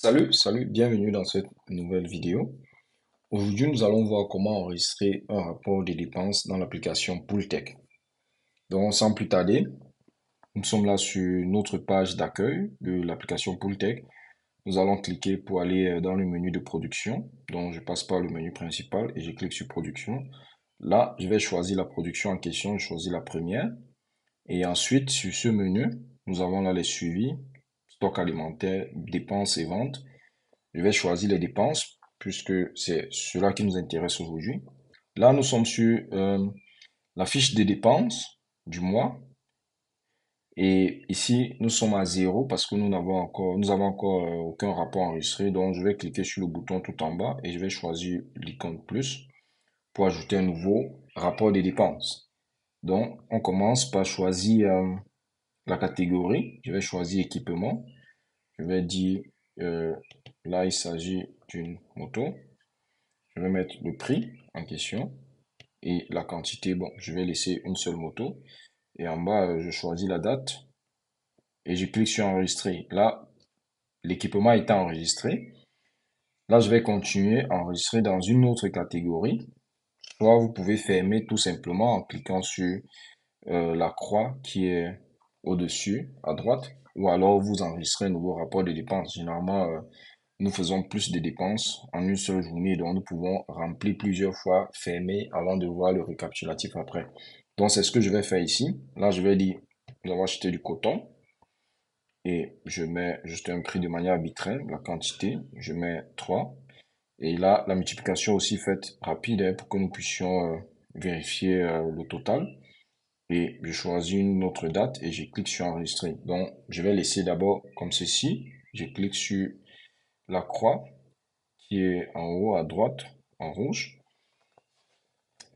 Salut, bienvenue dans cette nouvelle vidéo. Aujourd'hui, nous allons voir comment enregistrer un rapport de dépenses dans l'application Pooltech. Donc, sans plus tarder, nous sommes là sur notre page d'accueil de l'application Pooltech. Nous allons cliquer pour aller dans le menu de production. Donc, je passe par le menu principal et je clique sur production. Là, je vais choisir la production en question, je choisis la première. Et ensuite, sur ce menu, nous avons là les suivis, stock alimentaire, dépenses et ventes. Je vais choisir les dépenses puisque c'est cela qui nous intéresse aujourd'hui. Là, nous sommes sur la fiche des dépenses du mois. Et ici, nous sommes à zéro parce que nous avons encore aucun rapport enregistré. Donc, je vais cliquer sur le bouton tout en bas et je vais choisir l'icône plus pour ajouter un nouveau rapport des dépenses. Donc, on commence par choisir la catégorie. Je vais choisir équipement. Je vais dire, euh, là, il s'agit d'une moto. Je vais mettre le prix en question et la quantité. Bon, je vais laisser une seule moto. Et en bas, je choisis la date et je clique sur enregistrer. Là, l'équipement est enregistré. Là, je vais continuer à enregistrer dans une autre catégorie. Soit vous pouvez fermer tout simplement en cliquant sur la croix qui est au-dessus, à droite. Ou alors vous enregistrez un nouveau rapport de dépenses. Généralement, nous faisons plus de dépenses en une seule journée, donc nous pouvons remplir plusieurs fois, fermer avant de voir le récapitulatif après. Donc c'est ce que je vais faire ici. Là, je vais dire, nous avons acheté du coton et je mets juste un prix de manière arbitraire, la quantité, je mets 3. Et là, la multiplication aussi faite rapide pour que nous puissions vérifier le total. Et je choisis une autre date et je clique sur enregistrer. Donc, je vais laisser d'abord comme ceci. Je clique sur la croix qui est en haut à droite en rouge.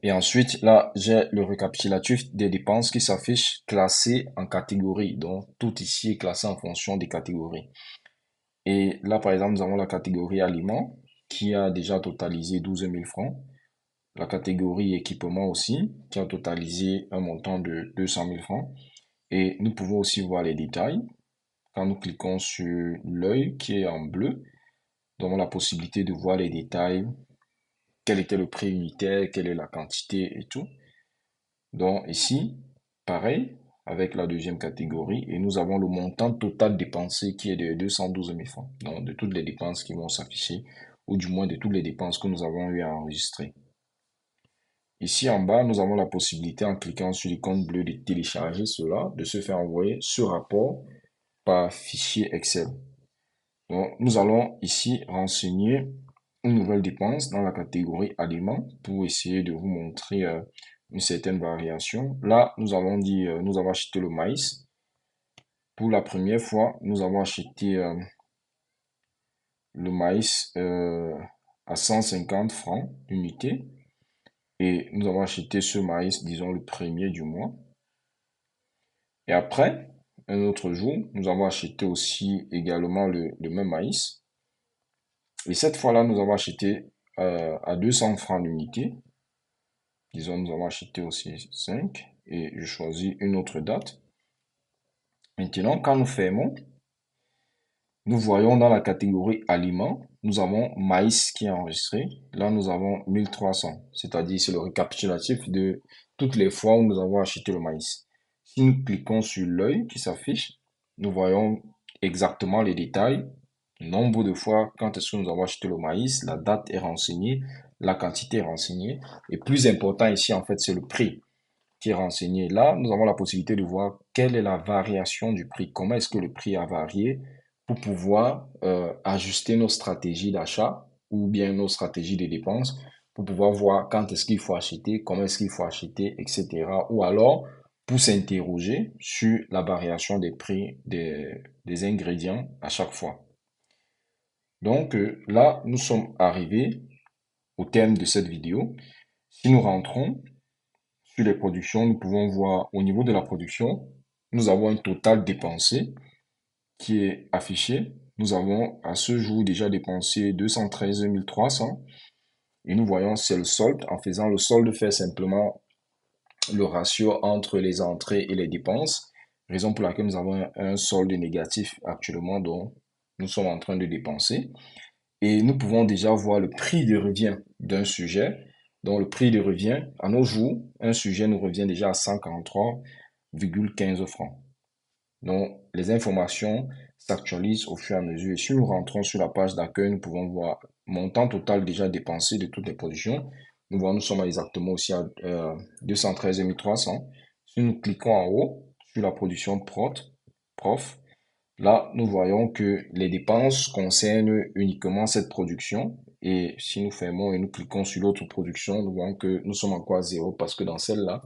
Et ensuite, là, j'ai le récapitulatif des dépenses qui s'affiche classé en catégories. Donc, tout ici est classé en fonction des catégories. Et là, par exemple, nous avons la catégorie aliments qui a déjà totalisé 12 000 francs. La catégorie équipement aussi qui a totalisé un montant de 200 000 francs. Et nous pouvons aussi voir les détails. Quand nous cliquons sur l'œil qui est en bleu, nous avons la possibilité de voir les détails, quel était le prix unitaire, quelle est la quantité et tout. Donc ici, pareil, avec la deuxième catégorie, et nous avons le montant total dépensé qui est de 212 000 francs. Donc de toutes les dépenses qui vont s'afficher, ou du moins de toutes les dépenses que nous avons eu à enregistrer. Ici en bas, nous avons la possibilité, en cliquant sur l'icône bleue, de télécharger cela, de se faire envoyer ce rapport par fichier Excel. Donc nous allons ici renseigner une nouvelle dépense dans la catégorie aliments pour essayer de vous montrer une certaine variation. Là, nous allons dire, nous avons acheté le maïs. Pour la première fois, nous avons acheté le maïs à 150 francs l'unité. Et nous avons acheté ce maïs, disons, le premier du mois. Et après, un autre jour, nous avons acheté aussi également le même maïs. Et cette fois-là, nous avons acheté à 200 francs l'unité. Disons, nous avons acheté aussi 5 et je choisis une autre date. Maintenant, quand nous fermons, nous voyons dans la catégorie aliments, nous avons maïs qui est enregistré. Là, nous avons 1300, c'est-à-dire c'est le récapitulatif de toutes les fois où nous avons acheté le maïs. Si nous cliquons sur l'œil qui s'affiche, nous voyons exactement les détails, nombre de fois, quand est-ce que nous avons acheté le maïs, la date est renseignée, la quantité est renseignée. Et plus important ici, en fait, c'est le prix qui est renseigné. Là, nous avons la possibilité de voir quelle est la variation du prix, comment est-ce que le prix a varié pour pouvoir ajuster nos stratégies d'achat ou bien nos stratégies de dépenses pour pouvoir voir quand est-ce qu'il faut acheter, comment est-ce qu'il faut acheter, etc. Ou alors pour s'interroger sur la variation des prix des ingrédients à chaque fois. Donc là, nous sommes arrivés au terme de cette vidéo. Si nous rentrons sur les productions, nous pouvons voir au niveau de la production, nous avons un total dépensé qui est affiché. Nous avons à ce jour déjà dépensé 213 300 et nous voyons c'est le solde. En faisant le solde, fait simplement le ratio entre les entrées et les dépenses, raison pour laquelle nous avons un solde négatif actuellement. Donc nous sommes en train de dépenser. Et nous pouvons déjà voir le prix de revient d'un sujet. Donc, le prix de revient, à nos jours, un sujet nous revient déjà à 143,15 francs. Donc, les informations s'actualisent au fur et à mesure. Et si nous rentrons sur la page d'accueil, nous pouvons voir montant total déjà dépensé de toutes les productions. Nous voyons, nous sommes exactement aussi à 213 300. Si nous cliquons en haut sur la production prof, là, nous voyons que les dépenses concernent uniquement cette production. Et si nous fermons et nous cliquons sur l'autre production, nous voyons que nous sommes encore à zéro parce que dans celle-là,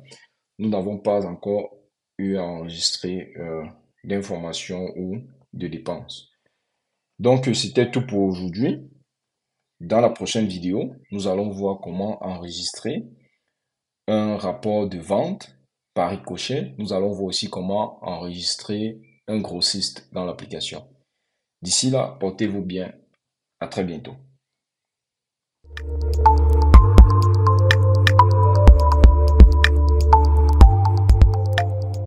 nous n'avons pas encore eu à enregistrer d'informations ou de dépenses. Donc, c'était tout pour aujourd'hui. Dans la prochaine vidéo, nous allons voir comment enregistrer un rapport de vente par ricochet. Nous allons voir aussi comment enregistrer un grossiste dans l'application. D'ici là, portez-vous bien. À très bientôt.